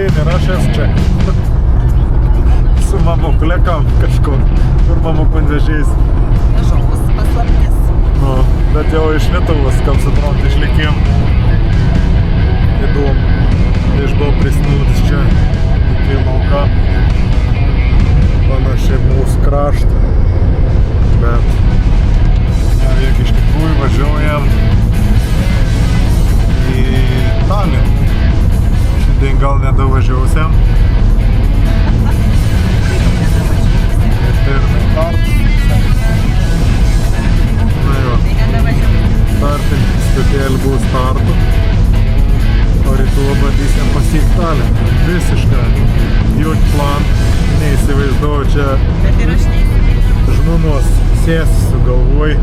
Berlyne ir aš esu čia. Su mamuklekam kažkur, kur mamukun vežys. Žmogus paslaptis. Nu, bet jau iš Lietuvos, kam suprantu, išlikim. Įdomu. Tai aš buvau prisnūdus čia iki lauka. Panašiai mūsų kraštą. Bet jeigu iš tikrųjų važiuojam į Taliną. Šiandien gal nedavažiausiam. Pirmai kartą. Na jo. Startinį stotėlį buvo startu. O rytoj bandysim pasiekti Taliną. Visiškai jokį planą. Neįsivaizduoju čia. Bet ir aš neįsivaizduoju. Žmonos sės sugalvoj.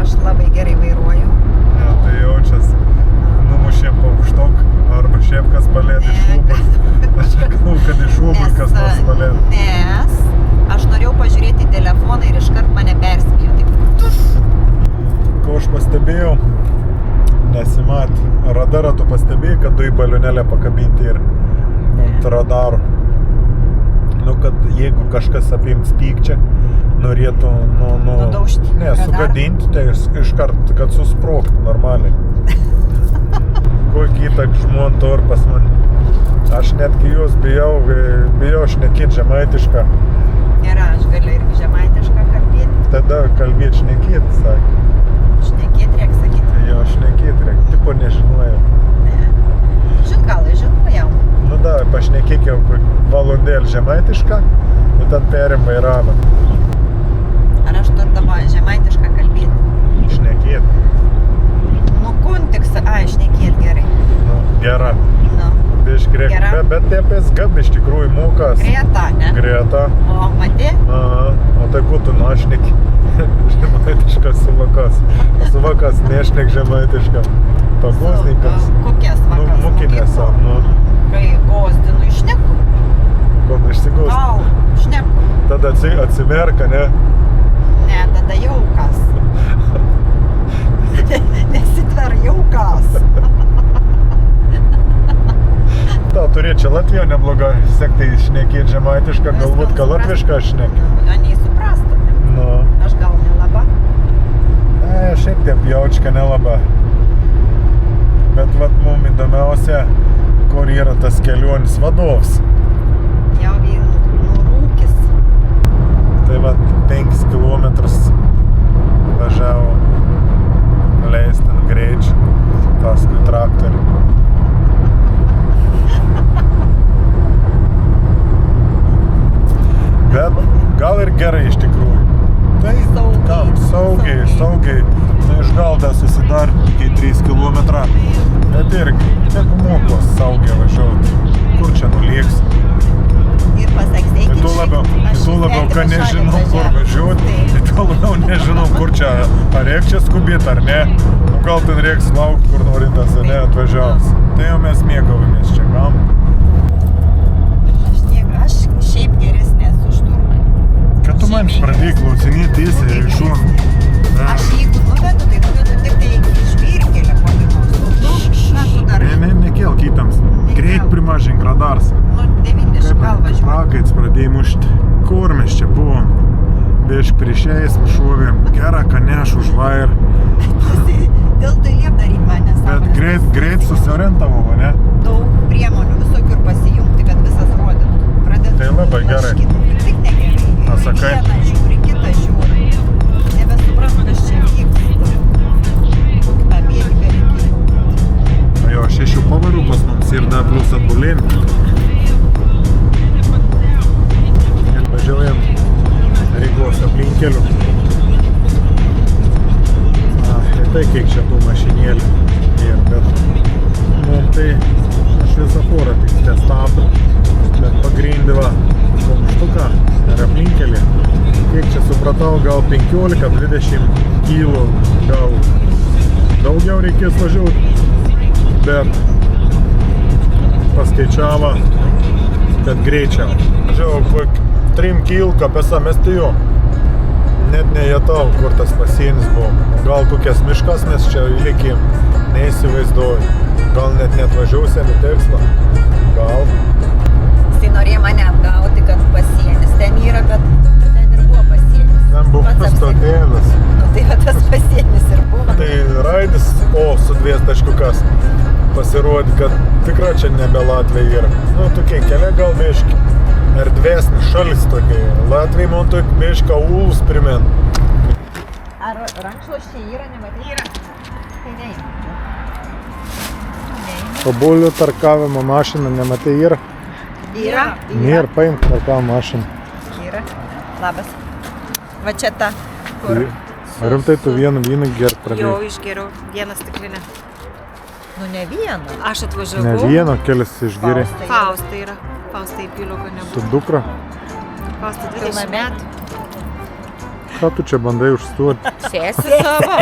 Aš labai gerai vairuoju. Ja, tai jaučias. Numušėm paukštok. Arba šiaip kas palėdė iš šūbų. Aš galvoju, kad iš šūbų kas nors palėdė. Nes aš norėjau pažiūrėti į telefoną ir iškart mane perspėjo. Taip, tuš. Ko aš pastebėjau, nesimat. Radarą tu pastebėjai, kad du į balionėlę pakabinti ir ant radaro. Nu, kad jeigu kažkas apims pykčią, norėtų, Nudaužti radarą? Sugadinti, tai iškart, kad susprogtų normaliai. Kokį įtak žmon to ir pas mane. Aš netgi jos bijau šnekėt žemaitišką. Nėra, aš galiu ir žemaitišką kalbėti. Tada kalbėt šnekėt, sakė. Šnekėt reik sakyti. Jo, šnekėt reik, tipo nežinojau. Ne. Gal žinojau. Nu da, pašnekėk jau valandėlį žemaitišką, ir tad perim vairavą. Ar aš turiu dabar žemaitišką kalbėti? Šnekėt. Nu, kontekstą, šnekėt gerai. Nu, gera. Nu, Biški reik, Gera. bet tie pesgab iš tikrųjų mokas. Greta, ne? Greta. O, matė? Aha, o tai būtų našneki. Žemaitiškas suvakas. Suvakas nešnek žemaitišką. Pagosnikas. Kokias Nu, vakas? mukinės, nu. Kai gozdinu išneku. Kol išsigūs. Au, šneku. Tada atsimerka, ne? Ne, tada jaukas. Nesitver jaukas. Ta, turėt čia Latviją neblogą. Sektai šnekėt žemaitišką, galbūt ką latvišką šnekė. Nu, neįsuprastumėm. Nu. Aš gal nelaba. Šiaip taip jaučka nelaba. Bet vat mum įdomiausia, kur yra tas kelionis vadovas. Jau vėl nurūkis. Tai vat 5 kilometrus važiavo leistin greičiu paskui traktorių. Bet gal ir gerai iš tikrųjų. Tai kam? Saugiai. Neišgalda susidar iki 3 kilometrą. Bet irgi, tiek mokos saugiai važiuoti. Kur čia nulieks? Ir pasaks, eikit Tu labiau, kad nežinau, kur važiuoti. Tu labiau nežinau, kur čia. Ar reik čia skubėti, ar ne. Nu, gal ten reiks laukti, kur norintas, ar ne, atvažiavus. Tai jau mes mėgavomės čia, kam? Aš šiaip geresnė esu šturmai. Kad tu man pradėjai klausinėti tiesiai iš šono. Aš jeigu nuvedu, tai nuvedu tik tai iki žvyrkelio kokį nors. Na, tu dar. Nekelk įtams. Greit primažink radars. Nu, 90 gal važiuoju. Prakaits pradėjai mušti. Kur mes čia buvom? Bišk priešėjais šovėm. Gerą kaneš už vair. Dėl tai liep daryt mane savo. Bet greit susiorientavo, ne? Daug priemonių visokių ir pasijungti, kad visas rodytų. Pradedu. Tai labai gerai. Tik negerai. A, sakai? Vieną žiūri, kitą žiūri. Nebesuprantu, kas čia vyksta. Tą bėgį bereikia. Jo, 6 pavarių pas mums ir dar plus atbulėm. Ir važiuojam Rygos aplinkeliu. Tai kiek čia tų mašinėlių ir, bet mum tai šviesoforą tik testabdo, bet pagrindivą komštuką ir aplinkelį. Kiek čia supratau, gal 15-20 kilo, gal daugiau reikės važiuoti, bet paskaičiavo, kad greičiau. Važiavau 3 kilka pesa mestiju. Net nejatau, kur tas pasienis buvo. Gal kokias miškas mes čia įlikėm, neįsivaizduoju. Gal net neatvažiausim į tikslą. Gal. Jisai norėjo mane apgauti, kad pasienis ten yra, bet ten ir buvo pasienis. Ten buvo Pats stotėlis. Nu tai va tas pasienis ir buvo. Tai raidis, o su 2 taškukas. Pasirodė, kad tikrai čia nebe Latvija yra. Nu, tokie keliai gal biški. Erdvesnis šalis tokie. Latvija man tokie biška ulus primen. Ar rankšluosčiai yra, nematai? Yra. Tai neima. Obuolių tarkavimo mašina nematai yra. Yra. Nėra, paimk tarkavimo mašiną. Yra. Labas. Va čia ta, kur... Ar rimtai tu vieną vyną gert Jau pradėjai? išgeriau vieną stiklinę. Nu ne vieną. Aš Ne atvažiavau. vieną, kelias išgėrė. Fausta yra. Fausta įpiliau, kad Su nebūtų. dukra. Fausta 20 Pilnametė. metų. Ką tu čia bandai užstuoti? Sėsi savo.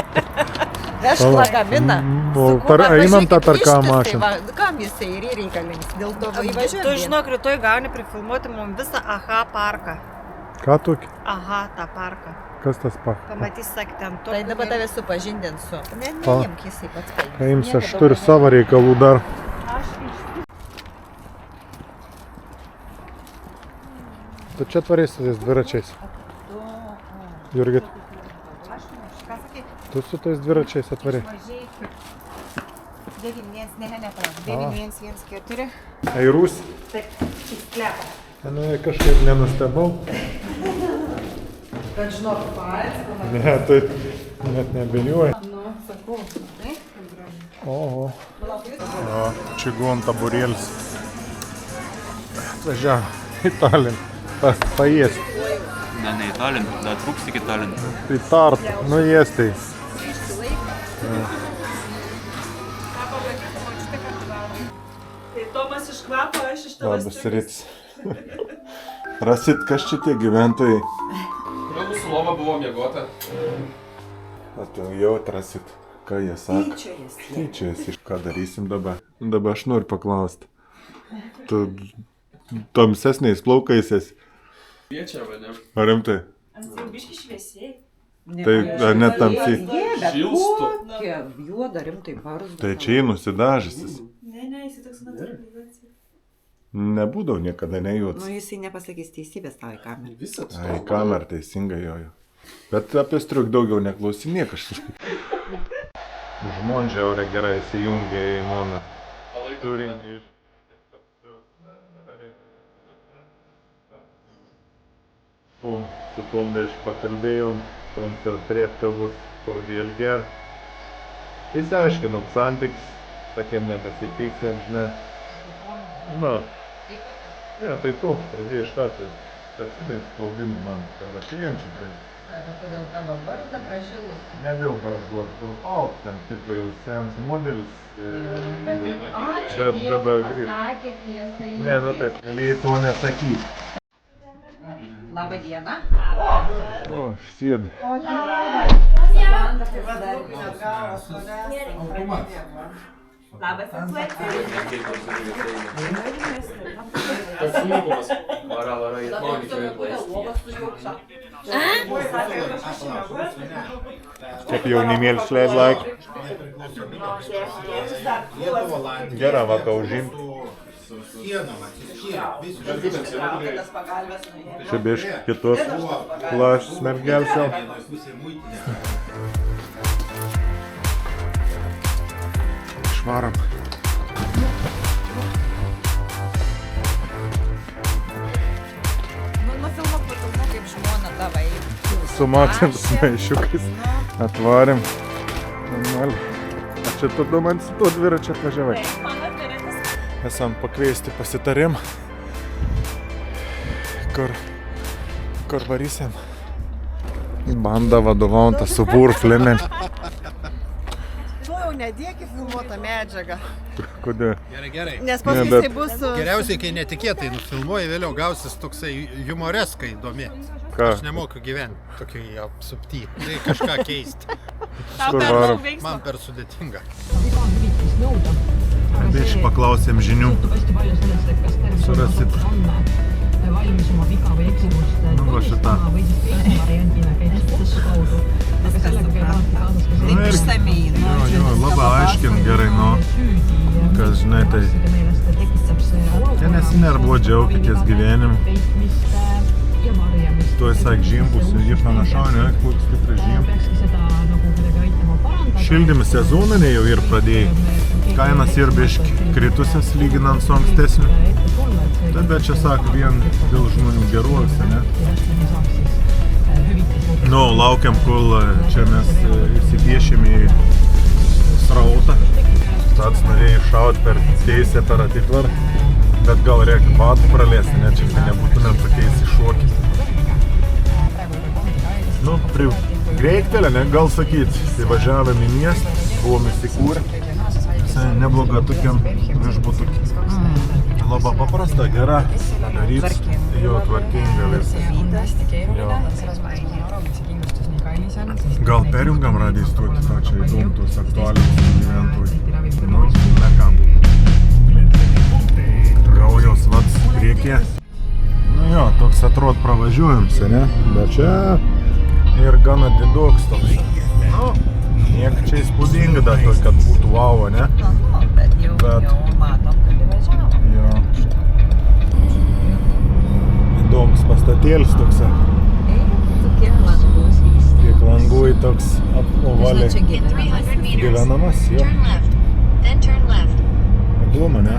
Veš lagaminą. O einam tą tarkavimo mašiną. Kam jisai ir reikalingas? Dėl to įvažiuoju. Tu žinok, rytoj gauni prifilmuoti mums visą AHA parką. Ką tokį? AHA tą parką. Kas tas pa? Pamatys, sak, ten to. Tai dabar tave supažindinsiu. Ne, Pa. neimk jisai pats paimsi. Paims, aš turiu savo reikalų dar. Tu čia tvarėsi tais dviračiais. Jurgit, Ką sakai? tu su tais dviračiais atvarė. 9114. Airūs. Taip, tik sklepą. Nu, kažkaip nenustebau. Kad žinok, paaiškinu. Ne, tai net nebejoju. Nu, sakau. Oho. O, čigon taburėlis. Atvažiavo į Taliną. Paėsti. Ne į Taliną, dar trūks iki Taliną. Į Tart. Nu, ėstai. Tai Tomas iš kvapo, aš iš tavęs. Labas rytas. Rasit, kas čia tie gyventojai? Gal mūsų lova buvo miegota? Jau atrasit, ką jie sako. Tyčiojasi. Ką darysim dabar? Dabar aš noriu paklausti. Tu tamsesniais plaukais esi. Kviečia mane. Ar rimtai? Biški šviesiai. Tai ar net tamsiai? Šilstu. Juoda rimtai barzda. Tai čia jį nusidažysis. Ne, jis toks natūraliai. Nebūdavo niekada nejuodas. Nu jisai nepasakys teisybės tau į kamerą. Visą Ai, kamerą teisingai jojo. Bet apie striuk daugiau neklausinėk aš. Žmon žiaurė gerai įsijungė į moną. Turinį iš... Su tom dėš pakalbėjom, koncertėtavus, ilger. Įsiaiškinom santyks, sakėm nepasipyksėm, žinai. Na, ne, tai tu, pradėjai iš karto, tarsi spaudimų man, kad atėjančių tai. Kodėl tavo barzda pražilus? Ne vėl barzduot, ten tipo jau senas modelis. Bet dabar grįžt. Ne, nu taip, galėjai to nesakyti. Labą dieną. O, sėd. Labas, Vara, jis Kaip jaunimėlis leid laiką. Gerą vaką užimt. Čia bišk kitos plašs mergelsiau. Išvarom. Nufilmuok kaip žmona tavai. Su matėm su maišiukais atvarėm. Normaliai. Aš čia tu man su tuo dviračiu atvažiavai. Esam pakviesti pasitarim. Kur varysim. Banda vadovaujantą su burflinin. Tu jau nedėki filmuotą medžiagą. Kodėl? Gerai. Nes Ne, paskui bet- jisai bus su... Geriausiai, kai netikėtai nufilmuoji, vėliau gausis toksai humoreskai įdomi. Ką? Aš nemoku gyventi tokiai apsupty. Tai kažką keisti. Kur varom? Man per sudėtinga. Biškai paklausėm žinių. Surasit. Nu va šitą. Taip išsamei. Jo, labai aiškint gerai, nu. Kas žinai, tai nesinervuot, džiaukitės gyvenimu. Tuoj sak žimbusiu, jį panašaunė, koks tikrai žimbu. Šildymo sezoniniai jau ir pradėjai. Kainas ir biški kritusias lyginant su ankstesniu. Tai bet čia sak vien dėl žmonių geruose, ne? Nu, laukiam, kol čia mes įsipiešim į srautą. Tāds norėjai šaut per teisę per atitvarą. Bet gal reikia batų pralėsti, ne? Čia nebūtumėm tokiais iššokis. Nu, prie greitkelę, ne, gal sakyt, tai važiavėm į miestą, buvom įsikūrę. Visai nebloga tokiam viešbutukį. Labai paprasta, gera, daryt, jo tvarkinga viskas. Gal perjungam radiją stotį, ką čia įdomu tos aktualios gyventojų. Nu, nekam. Gaujos vats priekyje. Nu jo, toks atrod pravažiuojamsi, ne? Bet čia ir gana didoks toks. Nu, niek čia įspūdinga dar to, kad būtų vau, ne? Bet jau matom, kad įvažiavo. Jo. Įdomus pastatėlis toks. Kiek langus. Kiek langų į toks ovaliai. Čia gyvenamas. Gyvenamas, jo. Įdomu, ne?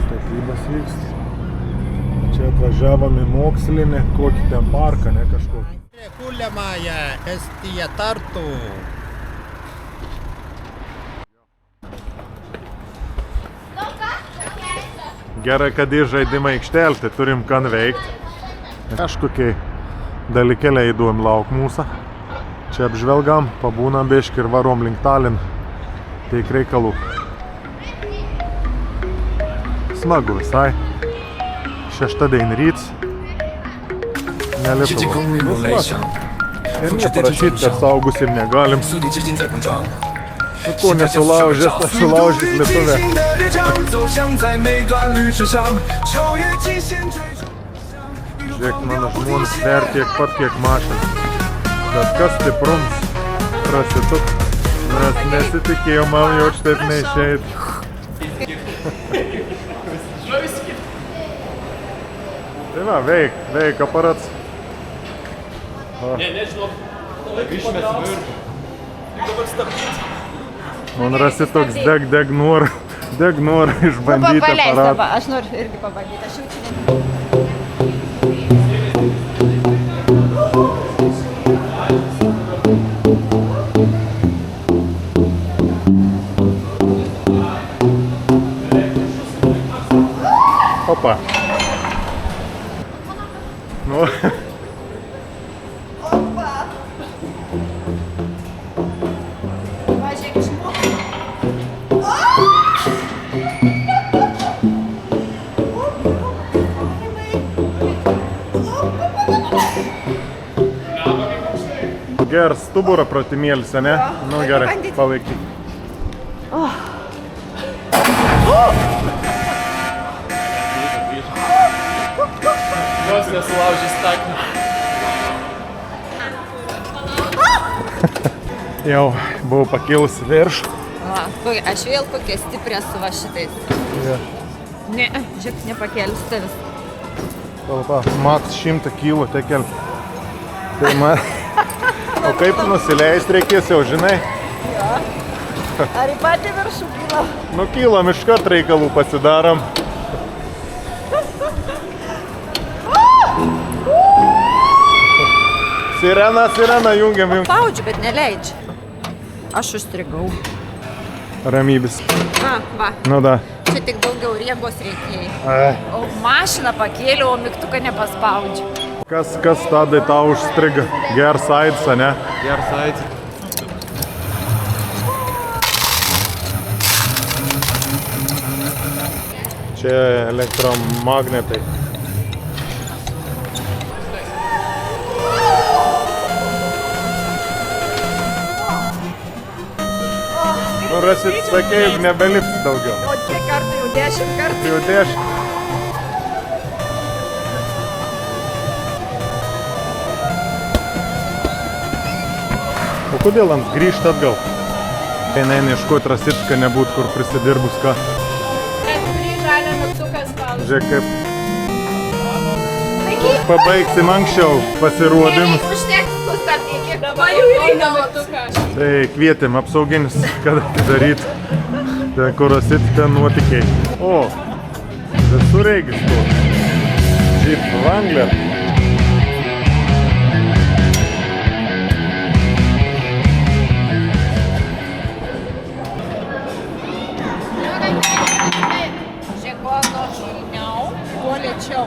Statybas vyksta. Čia atvažiavom į mokslinį, kokį ten parką, ne kažkokį. Kuliamąją Estiją Tartu. Gerai, kad į žaidimą aikštelę, tai turim ką veikti. Kažkokiai dalykėliai įduom lauk mūsų. Čia apžvelgam, pabūnam biškį ir varom link Taliną. Teik reikalų. Smagu visai. Šeštadienį ryts. Nelipu. Ir neparašyt, kad saugusim negalim. Nu ko nesulaužęs, aš sulaužys lietuvę. Žiūrėk, mano žmonės ver tiek pat, kiek mašina. Bet kas stiprums prasituk, nes nesitikėjau, man jau štaip neišeit. Tai va, veik aparats. Ne, nežinau. Išmės viršų. Tik dabar stabdyti. Man rasi toks deg norą išbandyti aparatą. Aš noriu irgi pabandyti, aš jau čia Opa. Nu. Geras stuburą pratimėlis, ne? Nu gerai, palaikyk. Jos nesulaužys staknį. Jau buvau pakilus virš. Aš vėl kokia stiprė su va šitais. Ne, žiūrėk, nepakelsi tavis. Palpa, max 100 kilų tekel. Tai man... O kaip nusileist reikės jau, žinai? Ar į patį viršų kyla? Nu kylam, iškart reikalų pasidarom. Sirena, jungiam. Spaudžiu, bet neleidžiu. Aš užstrigau. Ramybės. Va. Nu da. Čia tik daugiau riebos reikėjo. O mašiną pakėliau, o mygtuką nepaspaudžiu. Kas tada tau užstriga? Geras aids, ne? Geras aids. Čia elektromagnetai. Nu rasit, sakė, juk nebelips daugiau. O čia kartų jau 10 kartų. Jau 10. O kodėl ant grįžt atgal? Eina ieškot rasitką, nebūt kur prisidirbus ką. Kurį žalią mygtuką spaudžiu. Žiūrėk, kaip pabaigsim anksčiau pasirodymus. Užteks sustabdykit. Dabar jau įrengė matuką. Tai kvietėm apsauginis, kad atidaryt. Ten, kur rasit, ten nuotykiai. O, visur registruot. Jeep Wrangler. Žegono žilniau, kuo lėčiau.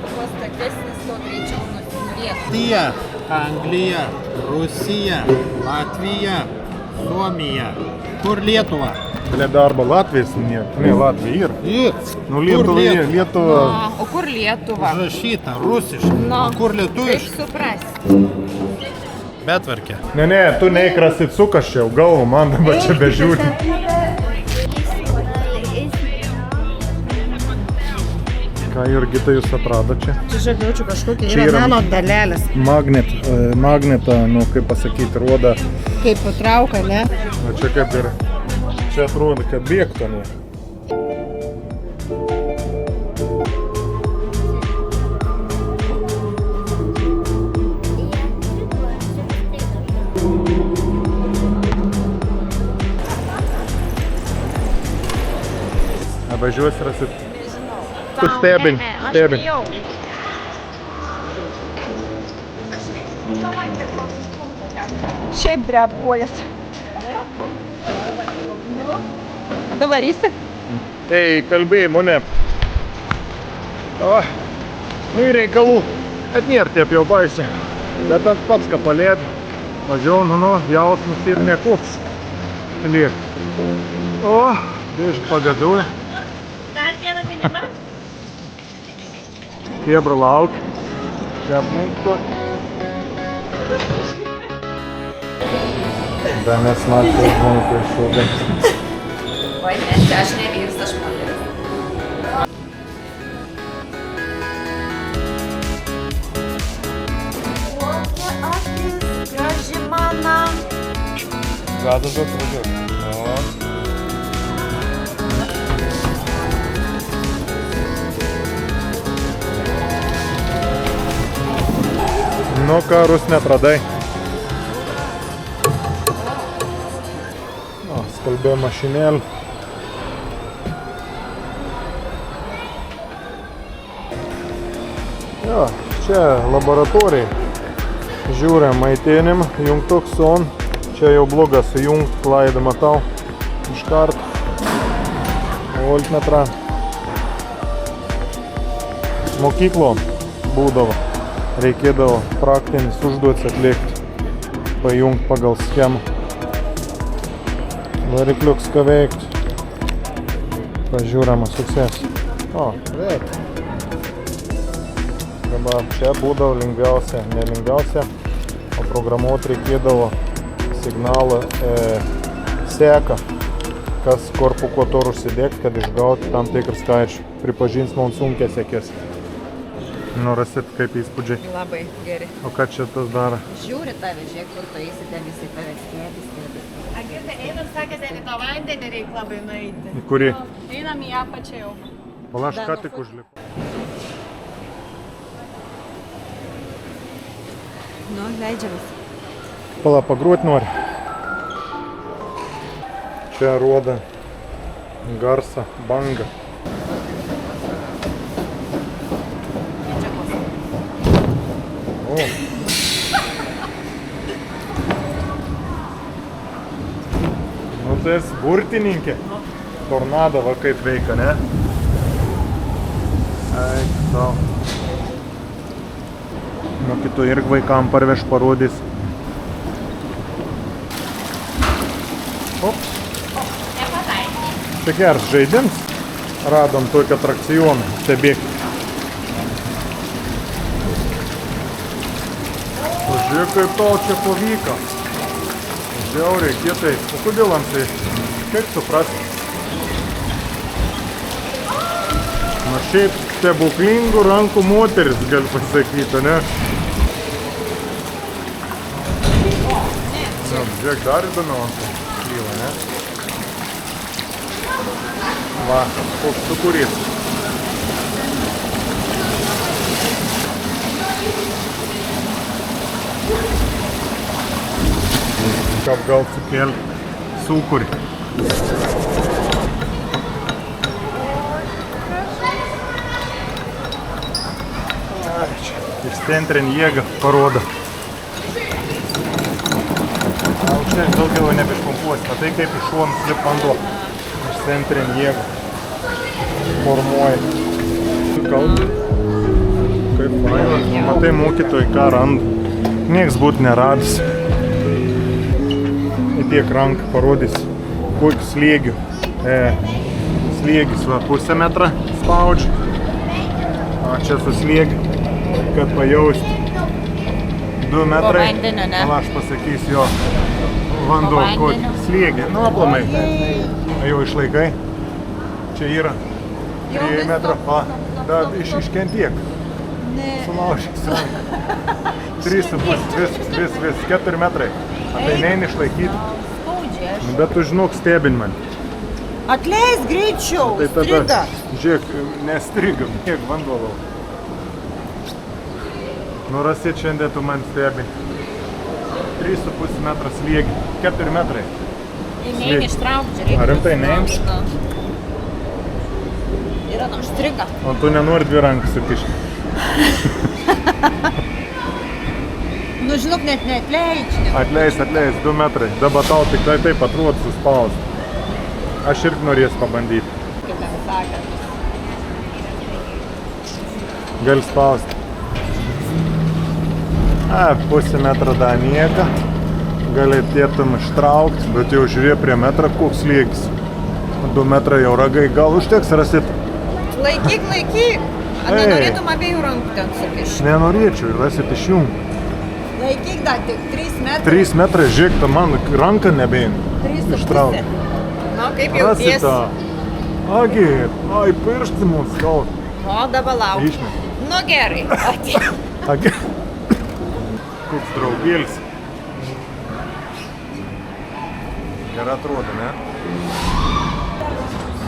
Kuo statesnis, tuo greičiau nusinurėtų. Estija, Anglija, Rusija, Latvija, Suomija. Kur Lietuva? Bля, darbo Latvijas, ne Latvija ir. Nu, Lietuva. O kur Lietuva? Užrašyta, rusiškai. Nu, Kur kaip lietuviškai? suprasti? Betvarkė. Ne, tu neįkrasit sukas čia, jau galvo man dabar čia bežiūri. Ką, Jurgita, jūs atrado čia? Čia žagiaučiu kažkokia Čia yra nano dalelės. Magnetą, nu, kaip pasakyti, roda. Kaip patrauka, ne? Nu, čia kaip ir, čia atrodo, kad bėgto, ne? Važiuosi, rasit. Tu stebin. Šiaip dreb kojas. Davarysi? Ei, kalbėjimo, ne. O, nu į reikalų. Et nėr taip jau baisi. Bet aš pats ką palėt. Važiau, nu, jausmas ir nekoks. Liek. O, bišk pagaduoja. Kebra lauk. Čia apmunkto. Da mes matome žmonių prieš šūdą. Oi, ne, čia aš ne vyras, aš moteris. Kokia akis, graži mana. Gadas atvažiuok. Nu, karus netradai. O, skalbė mašinėlį. Jo, čia laboratorijai. Žiūrėm maitinim, jungtuks on. Čia jau blogas sujungt, klaidą matau. Iškart. Voltmetrą. Mokyklon būdavo. Reikėdavo praktinis užduotis atlikti, pajungt pagal schemą. Varikliuks ką veikti. Pažiūrama sukses. O, veikia. Dabar čia būdavo lengviausia, nelengviausia, o programuoti reikėdavo signalą seką, kas korpu kuo tor užsidėkt, kad išgauti tam tikrą skaičių. Pripažins man sunkiai sekės. Nu, rasit kaip įspūdžiai. Labai geri. O ką čia tas daro? Žiūri tave, žiūrėk, kur tu eisi, ten visi tave stebis. Agita, einam, sakė, ten į tą vandenį reikia labai nueiti. Į kurį? Einam į apačią jau. Pala, aš ką tik užlipu. Nu, leidžiamas. Pala, pagruot nori. Čia roda garsą, bangą. O. Nu, tai esi burtininkė. Tornado va kaip veikia, ne? Eik, tau. Nu, kitų irgi vaikam parveš parodys. Op. Tai geras žaidims. Radom tokį atrakcioną. Stebėk. Žiūrėk, kaip tau čia pavyko. Žiauriai, kietai. O kodėl ant tai? Kaip suprasti? Na šiaip stebuklingų rankų moteris, gali pasakyti, ne? Žiūrėk, dar įdomiau ant tai kyla, ne? Va, koks sukūrys. kaip gal sukelti sūkurį. Išcentrinį jėgą parodo. Čia daugiau nebešpumpuosi, matai kaip iš šonų slip vanduo. Išcentrinį jėgą formuoja. Kalbė. Kaip faina. Matai mokytojai ką randa. Nieks būt neradus. Įtiek ranką parodys, kokį slėgių. Slėgis va pusę metrą spaudžia. O čia su slėgiu, kad pajausti. 2 metrai. vandenio, ne? Gal aš pasakysiu jo vanduo kokį slėgį. Nu, aplamai. Jau išlaikai. Čia yra 3 metrų. Da, iškentiek. Sulaužys ranką. 3,5, vis, 4 metrai. Tai nein išlaikyti. Spaudžia aš. Bet tu žinok, stebin man. Atleis greičiau, Tai tada, striga. žiūrėk, nestrigam, kiek vanduo lau. Nu, rasit šiandien tu man stebin. 3,5 metras slėgi, 4 metrai. Ir nein ištraukti, reikia. Ar rimtai nein? Yra tam striga. O tu nenori 2 rankas sukišti. Nu, žinok, net neatleidžia. Atleis, 2 metrai. Dabar tau tik tai taip atrodo suspausti. Aš irgi norės pabandyti. Kaip ten sakant. Gali spausti. Pusę metrą da nieka. Galėtum ištraukti, bet jau žiūrė prie metrą, koks slėgis. 2 metrai jau ragai, gal užteks rasit. Laikyk. Ar Ei. nenorėtum abiejų rankų ten sukišti? Nenorėčiau, rasit iš jų. Laikyk dar tik 3 metrai. 3 metrai, žiūrėk, ta man ranka nebein. 3,5. Ištrauk. Na, kaip Rasit jauties? tą. Agi, ai, piršti mums skauda. O, dabar lauk. Išmet. Nu, gerai. Atė. Agi. Koks draugėlis. Gerai atrodo, ne?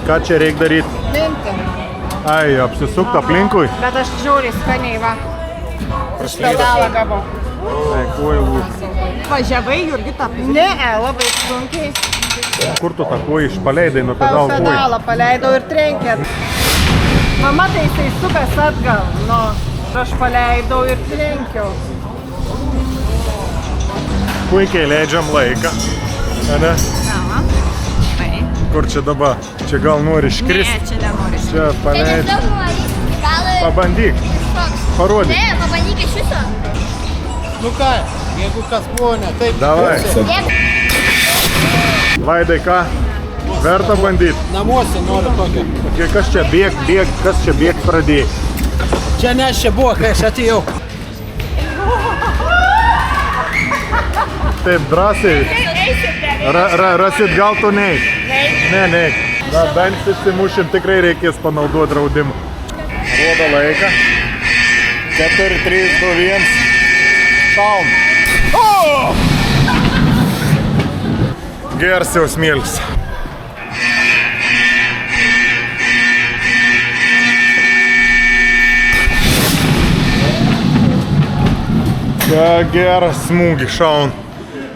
Ką čia reik daryti? Minti. Ai, apsisukt aplinkui. Bet aš žiūriu skaniai, va. Iš pedalą gavau. Ai, kuoj lūž. Važiavai, Jurgita, Ne, labai sunkiai. Kur tu tą kuoj išpaleidai nuo pedalų kuoj? Pedalą paleidau ir trenkė. Mama tai jisai sukas atgal. Nu, aš paleidau ir trenkiau. Puikiai leidžiam laiką. Ane? Kur čia dabar? Čia gal nori iškristi? čia nenori. Čia paleidži. Pabandyk. Parodyk. Ne, pabandyk iš viso. Nu ką, jeigu kas ponė, taip. Davai. Vaidai, ką? Verta bandyti. Namuose noriu tokio. Kas čia bėg, kas čia bėg pradėjai? Čia nes čia buvo, kai aš atėjau. Taip drąsiai. Rasit gal tu neik? Ne. Na, bent susimušim tikrai reikės panaudoti draudimą. Rodo laiką. 4, 3, 2, 1. Šaum. Geras jau smėlis. Geras smūgis šaun.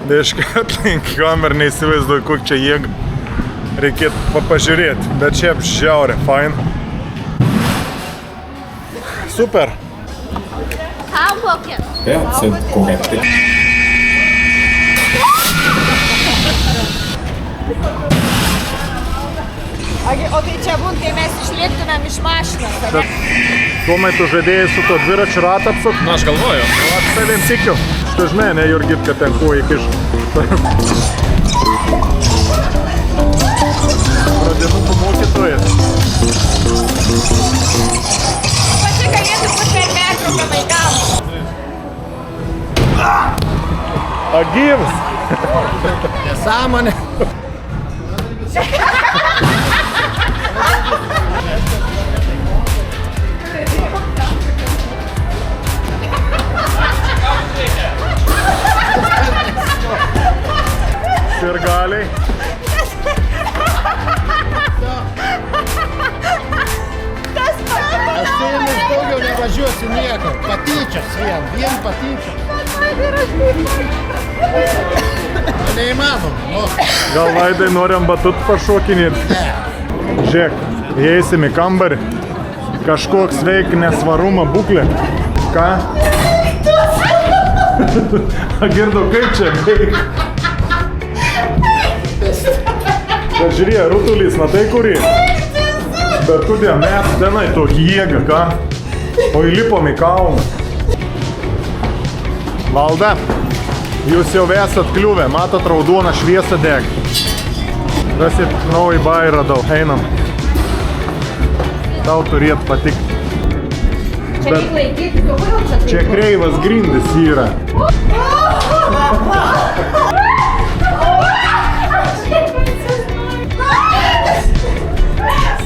Deškai atlink kamerą neįsivaizduoju, kokia čia jėga. Reikėtų pažiūrėti, bet šiaip žiaurė, fain. Super. Kaukokė. Grazie, corrette. O tai čia būn, kai mes išlėktumėm iš mašinos, ar ne? Tomai, tu žaidėjai su to dviračių ratą apsuk? Na, aš galvoju. Aš tavim tikiu. Tu žinai, ne, Jurgit, kad ten kuo įkiš. Pradinukų mokytojas. Pati galėtų būt per pertrauką vaikams. Agyvas. Nesąmonė. Sirgaliai. Aš su jumis daugiau nevažiuosiu niekur. Patyčios vien patyčios. Neįmanoma. Nu, Gal Vaidai norim batut pašokinėti? Žiūrėk, įeisim į kambarį. Kažkoks veik nesvarumo būklė. Ką? Girdo, kaip čia veik? Žiūrėk, rutulys, na tai kurį? Bet kodėl mes tenai tokį jėgą, ką? O įlipom į kalną. Valda, jūs jau esat kliuvę, matot raudoną šviesą deg. Rasit naują bairą radau, einam. Tau turėtų patikti. Čia reikia laikyti, kodėl čia taip? Čia kreivas grindis yra.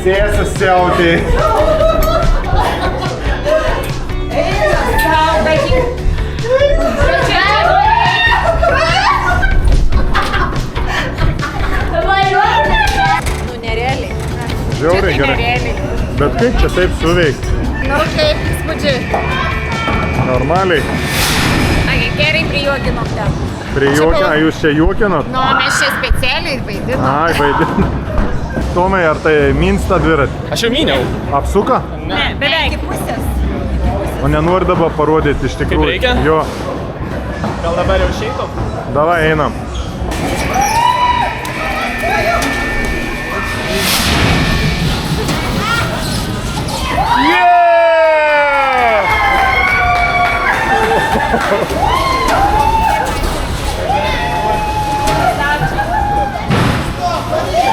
Sėsis siautė. Nu, nerealiai. Žiauriai gerai. Bet kaip čia taip suveikti? Nu, kaip įspūdžiai. Normaliai. Gerai prijuokinom ten. Prijuokia, jūs čia juokinot? Nu, mes čia specialiai vaidinom. Ai, vaidin. Tomai, ar tai minsta dviratį? Aš jau myniau. Apsuka? Ne, beveik. Iki pusės. O nenori dabar parodyti iš tikrųjų? Kaip reikia? Jo. Gal dabar jau išeitum? Davai, einam.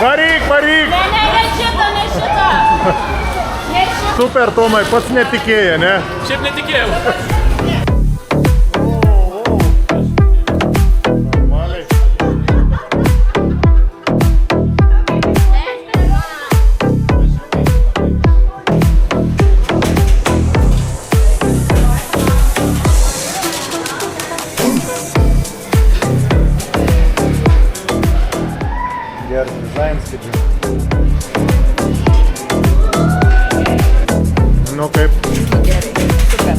Varyk, varyk! Ne šitą. Super, Tomai, pats netikėjo, ne? Šiaip netikėjau. Normaliai. Geras dizainas, kaip žiūrėjau. Nu kaip? Gerai, super.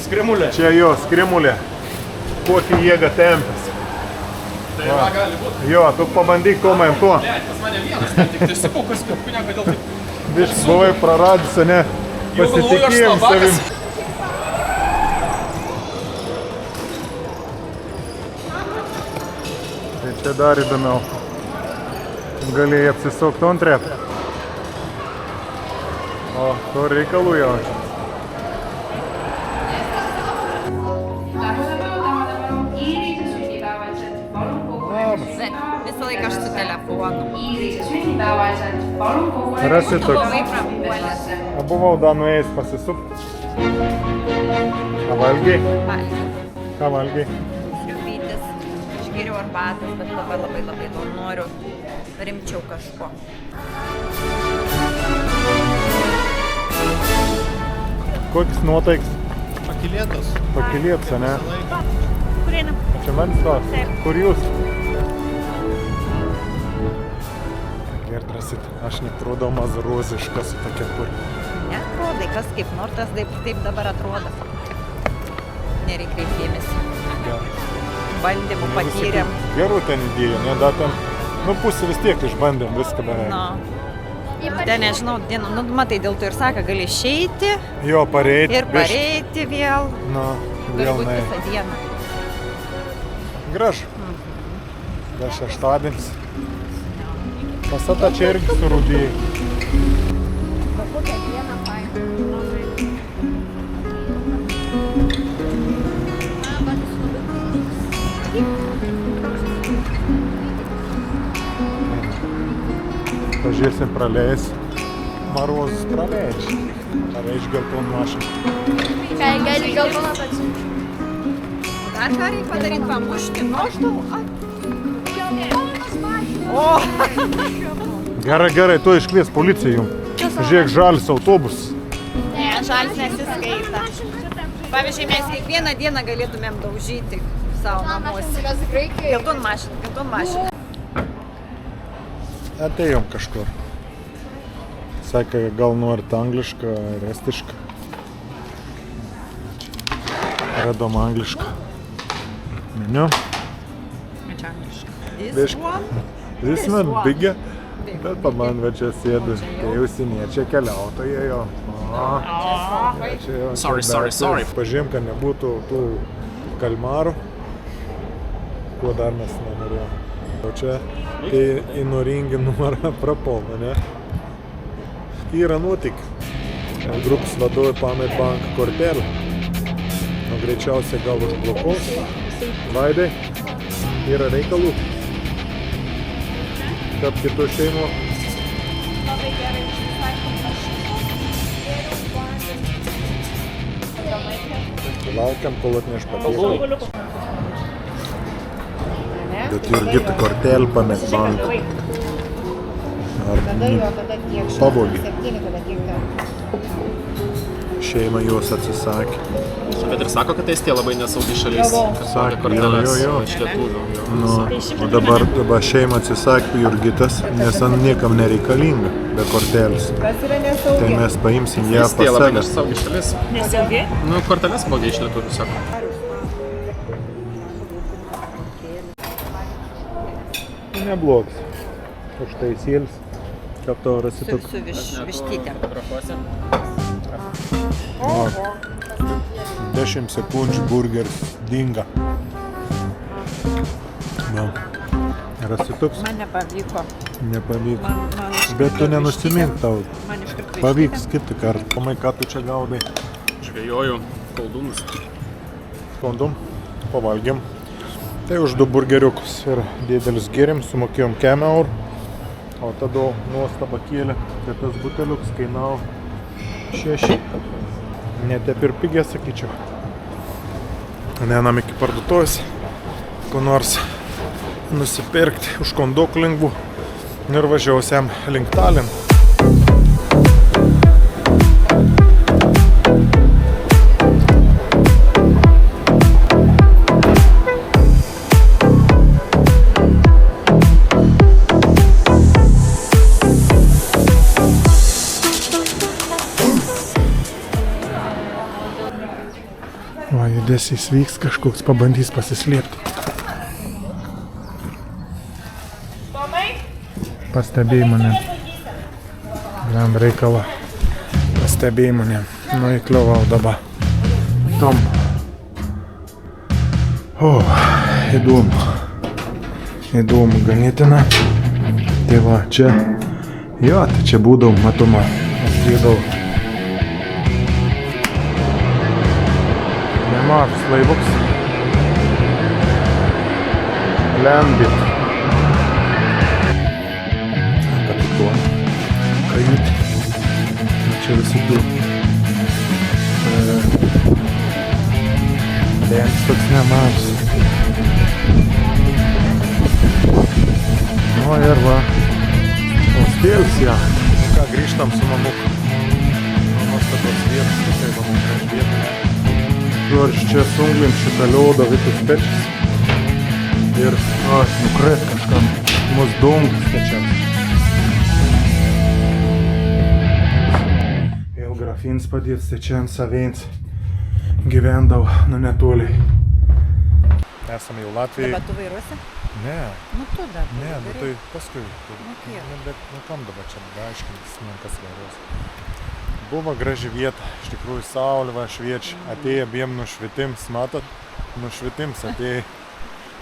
Skrimulė. Čia jo skrimulė. Kokį jėgą tempęs. Tai va, gali būti. Jo, tu pabandyk Tomai ant to. Ne, pas mane vienas, tik tai sakau, kas kupinia, kodėl taip. Bišk, buvai praradus, ne? Jau galvoju, aš Pasitikėjom slabakas. savim. Tai čia dar įdomiau. Galėjai apsisukti antrę. O, to reikalų jau. Visą laiką aš su telefonu. Rasi toks. Labai prapuolęs. O buvau dar nuėjęs pasisukti. Ką valgiai? Valgyt. Ką valgiai? Sriubytis. Aš geriau arbatas, bet labai noriu rimčiau kažko. Koks nuotaiks? pakilėtas. Pakilėtas, ne? Kur einam? Čia man stos. Taip. Kur jūs? Gerdrasit, aš netrodo mazroziška su tokia kur. Netrodai, kas kaip nors tas taip dabar atrodo. Nereik kreipėmės. Bandymų patyrėm. Gerų ten idėjų, ne? Da ten, nu pusę vis tiek išbandėm viską beveik. Nu, ten nežinau, nu matai, dėl to ir sako, gali išeiti Jo, pareiti. ir pareiti vėl. Nu, Gali vėl būti nai. visą dieną. Gražu. Da šeštadienis. Pasata čia irgi surūdėjai. Kokią dieną faina. Pažiūrėsim, praleis. Marozus praleis. Pareiš gelton mašiną. Gali geltoną tačiau. Dar ką reikia padaryti, pamušti noždų? Gerai, gerai, tu iškvies policiją jums. Žiūrėk, žalis autobus. Ne, žalis nesiskaita. Pavyzdžiui, mes kiekvieną dieną galėtumėm daužyti savo namuose. Gelton mašiną. Atėjom kažkur. Sakė, gal norit anglišką ar estišką. Radom anglišką. Meniu. This one bigger. Bet man va čia sėdu. Tai užsieniečiai keliautojai jo. Sorry. Pažym, kad nebūtų tų kalmarų. Kuo dar mes nenorėjom. O čia tai įnoringi numarą prapolna, ne? Yra nutik. Grupės vadovai pamet banką kortelę. Nu, greičiausiai gal užblokuos. Vaidai, yra reikalų. Tarp kitų šeimų. Labai gerai Laukiam, kol atneš patiekalą. Bet Jurgita kortelę pamet banką. Ar pavogė. Šeima juos atsisakė. Bet ir sako, kad Estija labai nesaugi šalis. Sakė, jo. Iš lietuvių. Nu, o dabar šeima atsisakė Jurgitas, nes ant niekam nereikalinga be kortelės. Kas yra nesaugi? Tai mes paimsim ją Estija pas labai save. nesaugi šalis. Nesaugi? Nu, korteles pavogė iš lietuvių, sako. Neblogas. Už tai sėlis. Kaip tau rasi toks? Su vištytėm. 10 sekundžių burgeris dinga. Na, rasi toks? Man nepavyko. Nepavyko. Man Bet tu nenusimink tau. Man iškart Pavyks kitą kartą. Pamai, ką tu čia gaudai? Žvejoju koldūnus. Skondum, pavalgėm. Tai už 2 burgeriukus ir didelis gėrim, sumokėjom 100 eurų. O tada nuostaba kėlė, kad tas buteliuks kainavo 6. Net ir pigiai, sakyčiau. Nenam iki parduotuvės, ko nors nusipirkti už kondokų lengvų ir važiausiam link Talino. Va, judesys vyks, kažkoks pabandys pasislėpti. Pastebėjai mane. Gram reikalą. Pastebėjai mane. Nu, įkliovau dabar. Tom. O, įdomu. Įdomu ganėtina. Tai va, čia. Jo, tai čia būdau, matoma. Atsėdau. Nemažas laivuks. Lembit. Kapituon. Kajut. Čia visi du. Lembis toks nemažas. Nu ir va. Stėlis, ja. Ką, grįžtam su mamuku. Nuostabos vietos, tokia įdomu graži vieta. Žodžiu, čia sunglim šitą liodą visus pečius. Ir, nukret kažkam. Mus dungas pečias. Vėl grafins padėts, tai čia ant Saveins gyvendau, nu netoliai. Esame jau Latvijai. Bet tu vairuosi? Ne, Nu tu dar. ne, nu tai paskui. kiek? Bet nu kam dabar čia aiškintis, kas vairuos. Buvo graži vieta, iš tikrųjų saulė va šviečia, atėjo abiem nušvitims, matot, nušvitims atėjo.